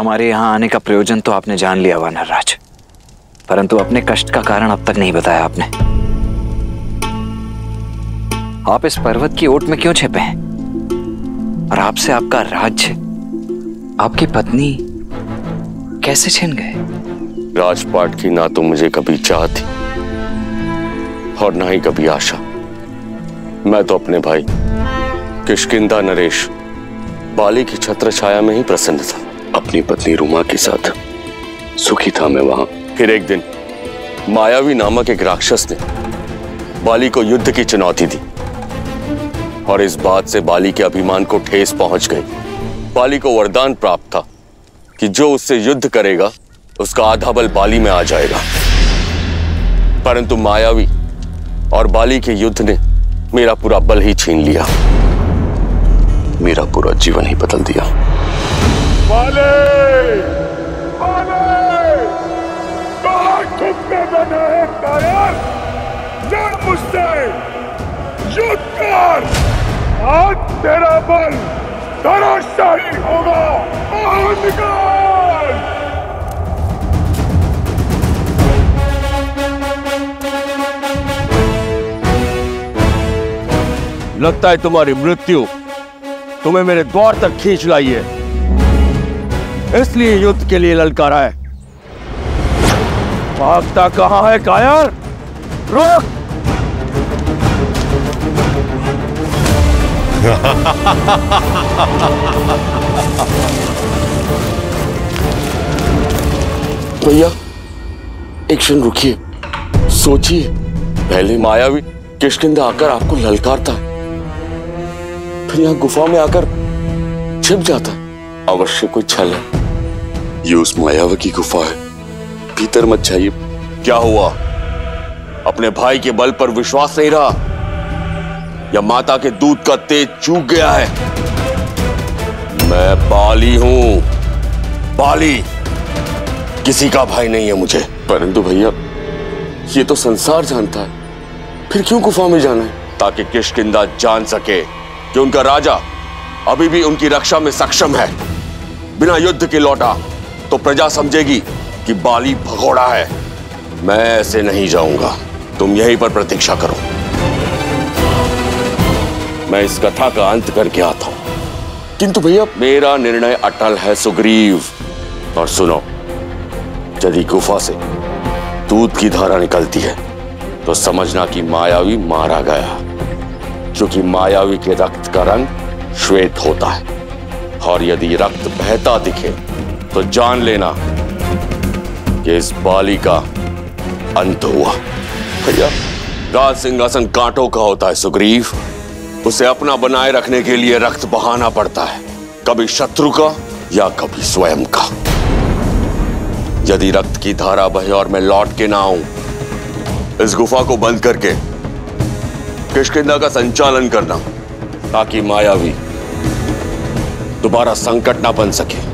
हमारे यहाँ आने का प्रयोजन तो आपने जान लिया वानरराज, परंतु अपने कष्ट का कारण अब तक नहीं बताया आपने। आप इस पर्वत की ओट में क्यों छिपे हैं? और आपसे आपका राज्य, आपकी पत्नी कैसे छिन गए? राजपाट की ना तो मुझे कभी चाह थी और ना ही कभी आशा। मैं तो अपने भाई किष्किंधा नरेश बाली की छत्र छाया में ही प्रसन्न था। अपनी पत्नी रुमा के साथ सुखी था मैं वहां। फिर एक दिन मायावी नामक एक राक्षस ने बाली को युद्ध की चुनौती दी और इस बात से बाली के अभिमान को ठेस पहुंच गई। बाली को वरदान प्राप्त था कि जो उससे युद्ध करेगा उसका आधा बल बाली में आ जाएगा, परंतु मायावी और बाली के युद्ध ने मेरा पूरा बल ही छीन लिया, मेरा पूरा जीवन ही बदल दिया। बाले! बाले! कहाँ छुपने बना है कायर? लड़ मुझसे! युद्ध कर! आज तेरा बल धराशायी होगा! बाहर निकल! लगता है तुम्हारी मृत्यु तुम्हें मेरे द्वार तक खींच लाई है, इसलिए युद्ध के लिए ललकारा है। भागता कहां है कायर? रुक! भैया एक क्षण रुकिए, सोचिए। पहले मायावी किष्किंधा आकर आपको ललकारता है, फिर यहाँ गुफा में आकर छिप जाता है। अवश्य कोई छल है। ये उस मायावी की गुफा है, भीतर मत जाइए। क्या हुआ? अपने भाई के बल पर विश्वास नहीं रहा या माता के दूध का तेज चूक गया है? मैं बाली हूं, बाली। किसी का भाई नहीं है मुझे। परंतु भैया ये तो संसार जानता है, फिर क्यों गुफा में जाना है? ताकि किष्किंधा जान सके कि उनका राजा अभी भी उनकी रक्षा में सक्षम है। बिना युद्ध के लौटा तो प्रजा समझेगी कि बाली भगोड़ा है। मैं ऐसे नहीं जाऊंगा, तुम यहीं पर प्रतीक्षा करो, मैं इस कथा का अंत करके आता हूं। किंतु भैया मेरा निर्णय अटल है सुग्रीव। और सुनो, यदि गुफा से दूध की धारा निकलती है तो समझना कि मायावी मारा गया, क्योंकि मायावी के रक्त का रंग श्वेत होता है, और यदि रक्त बहता दिखे तो जान लेना कि इस बाली का अंत हुआ। भैया राज सिंहासन कांटों का होता है सुग्रीव, उसे अपना बनाए रखने के लिए रक्त बहाना पड़ता है, कभी शत्रु का या कभी स्वयं का। यदि रक्त की धारा बहे और मैं लौट के ना आऊं, इस गुफा को बंद करके किष्किंधा का संचालन करना, ताकि मायावी दोबारा संकट ना बन सके।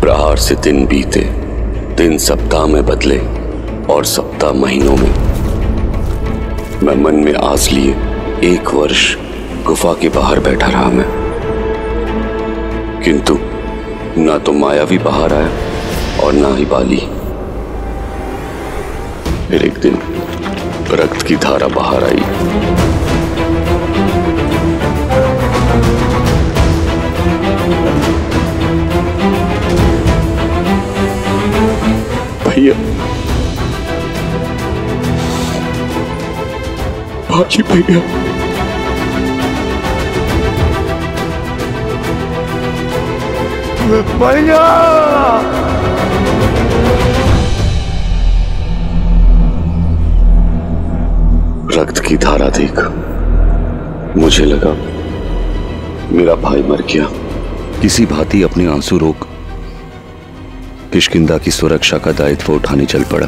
प्रहार से दिन बीते, दिन सप्ताह में बदले और सप्ताह महीनों में। मैं मन में आस लिए 1 वर्ष गुफा के बाहर बैठा रहा मैं, किंतु ना तो मायावी बाहर आया और ना ही बाली। फिर एक दिन रक्त की धारा बाहर आई। भैया बाकी भैया भैया रक्त की धारा देख मुझे लगा मेरा भाई मर गया। किसी भांति अपने आंसू रोक किष्किंधा की सुरक्षा का दायित्व उठाने चल पड़ा।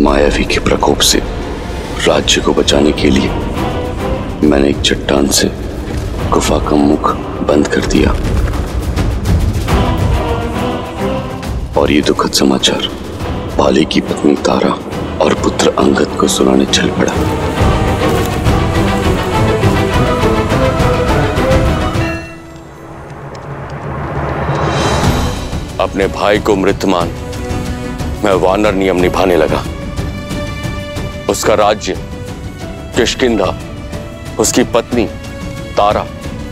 मायावी के प्रकोप से राज्य को बचाने के लिए मैंने एक चट्टान से गुफा का मुख बंद कर दिया। और ये दुखद समाचार बाली की पत्नी तारा और पुत्र अंगद को सुनाने चल पड़ा। अपने भाई को मृत मान मैं वानर नियम निभाने लगा। उसका राज्य किष्किंधा, उसकी पत्नी तारा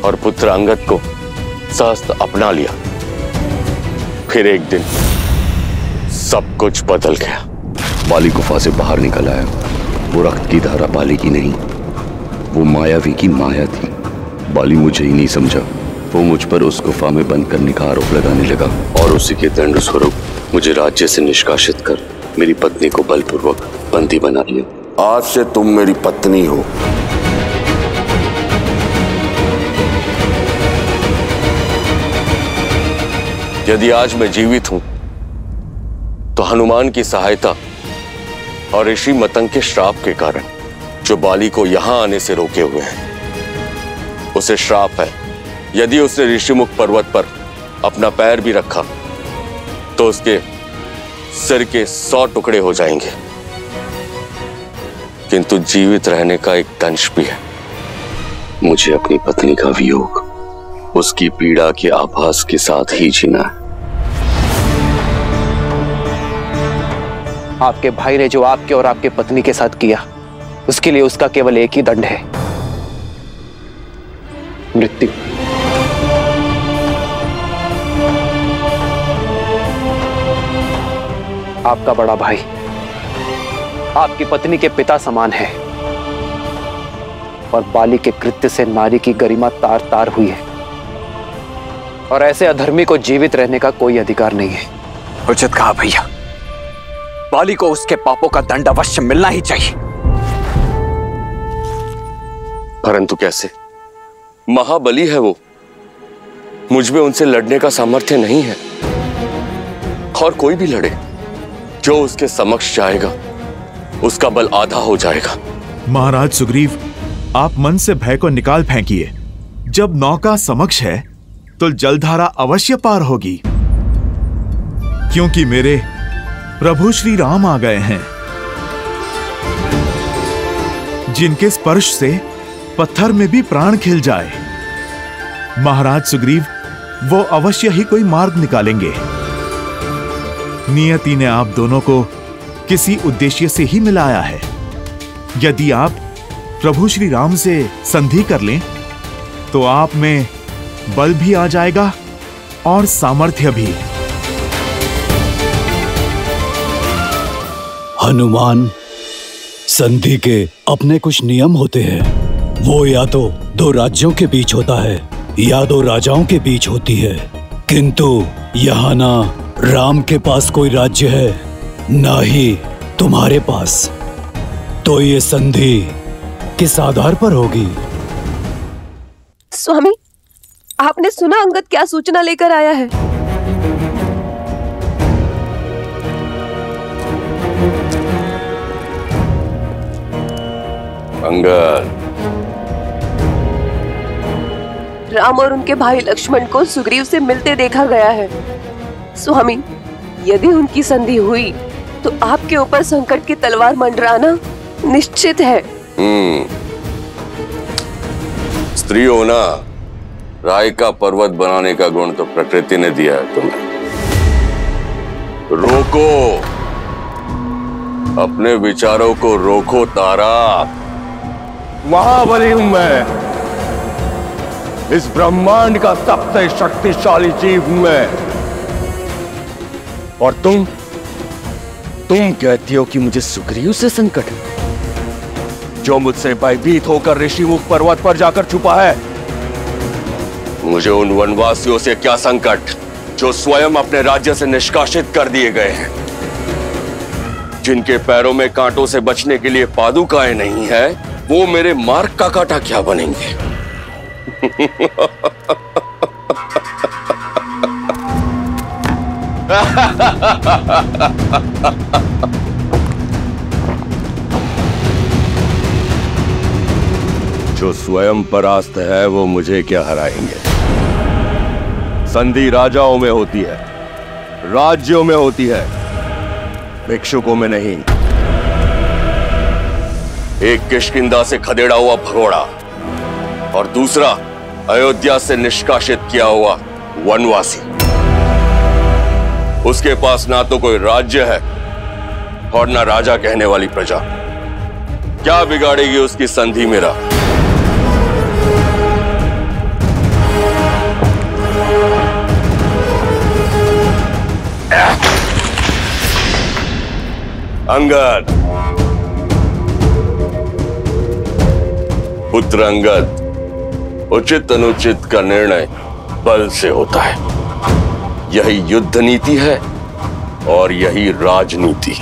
और पुत्र अंगद को सहस्त्र अपना लिया। फिर एक दिन सब कुछ बदल गया। बाली गुफा से बाहर निकल आया। वो रक्त की धारा बाली की नहीं, वो मायावी की माया थी। बाली मुझे ही नहीं समझा। वो मुझ पर उस गुफा में बंद करने का आरोप लगाने लगा और उसी के दंड स्वरूप मुझे राज्य से निष्कासित कर मेरी पत्नी को बलपूर्वक बंदी बना लिया। आज से तुम मेरी पत्नी हो। यदि आज मैं जीवित हूं तो हनुमान की सहायता और ऋषि मतंग के श्राप के कारण, जो बाली को यहां आने से रोके हुए हैं। उसे श्राप है, यदि उसने ऋषिमुख पर्वत पर अपना पैर भी रखा तो उसके सिर के 100 टुकड़े हो जाएंगे। किंतु जीवित रहने का एक दंश भी है। मुझे अपनी पत्नी का वियोग, उसकी पीड़ा के आभास के साथ ही जीना है। आपके भाई ने जो आपके और आपके पत्नी के साथ किया, उसके लिए उसका केवल एक ही दंड है, मृत्यु। आपका बड़ा भाई आपकी पत्नी के पिता समान है और बाली के कृत्य से नारी की गरिमा तार तार हुई है और ऐसे अधर्मी को जीवित रहने का कोई अधिकार नहीं है। उचित कहा भैया, बाली को उसके पापों का दंड अवश्य मिलना ही चाहिए। परंतु कैसे? महाबली है वो, मुझ में उनसे लड़ने का सामर्थ्य नहीं है। और कोई भी लड़े, जो उसके समक्ष जाएगा उसका बल आधा हो जाएगा। महाराज सुग्रीव, आप मन से भय को निकाल फेंकिए। जब नौका समक्ष है तो जलधारा अवश्य पार होगी, क्योंकि मेरे प्रभु श्री राम आ गए हैं, जिनके स्पर्श से पत्थर में भी प्राण खिल जाए। महाराज सुग्रीव, वो अवश्य ही कोई मार्ग निकालेंगे। नियति ने आप दोनों को किसी उद्देश्य से ही मिलाया है। यदि आप प्रभु श्री राम से संधि कर लें तो आप में बल भी आ जाएगा और सामर्थ्य भी। हनुमान, संधि के अपने कुछ नियम होते हैं। वो या तो दो राज्यों के बीच होता है या दो राजाओं के बीच होती है, किंतु यहाँ ना राम के पास कोई राज्य है, ना ही तुम्हारे पास। तो ये संधि किस आधार पर होगी? स्वामी, आपने सुना अंगद क्या सूचना लेकर आया है? अंगद, राम और उनके भाई लक्ष्मण को सुग्रीव से मिलते देखा गया है। स्वामी, यदि उनकी संधि हुई तो आपके ऊपर संकट की तलवार मंडराना निश्चित है। स्त्री होना, राय का पर्वत बनाने का गुण तो प्रकृति ने दिया है तुम्हें। रोको, अपने विचारों को रोको तारा। महाबली हूं मैं, इस ब्रह्मांड का सबसे शक्तिशाली जीव हूं मैं। और तुम कहती हो कि मुझे सुग्रीव से संकट है, जो मुझसे भयभीत होकर ऋषिमुख पर्वत पर जाकर छुपा है। मुझे उन वनवासियों से क्या संकट, जो स्वयं अपने राज्य से निष्कासित कर दिए गए हैं, जिनके पैरों में कांटों से बचने के लिए पादुकाएं नहीं है, वो मेरे मार्ग का कांटा क्या बनेंगे? जो स्वयं परास्त है वो मुझे क्या हराएंगे? संधि राजाओं में होती है, राज्यों में होती है, भिक्षुकों में नहीं, एक किष्किंधा से खदेड़ा हुआ भगोड़ा और दूसरा अयोध्या से निष्कासित किया हुआ वनवासी। उसके पास ना तो कोई राज्य है और ना राजा कहने वाली प्रजा। क्या बिगाड़ेगी उसकी संधि मेरा? अंगद, पुत्र अंगद, उचित अनुचित का निर्णय बल से होता है। यही युद्ध नीति है और यही राजनीति।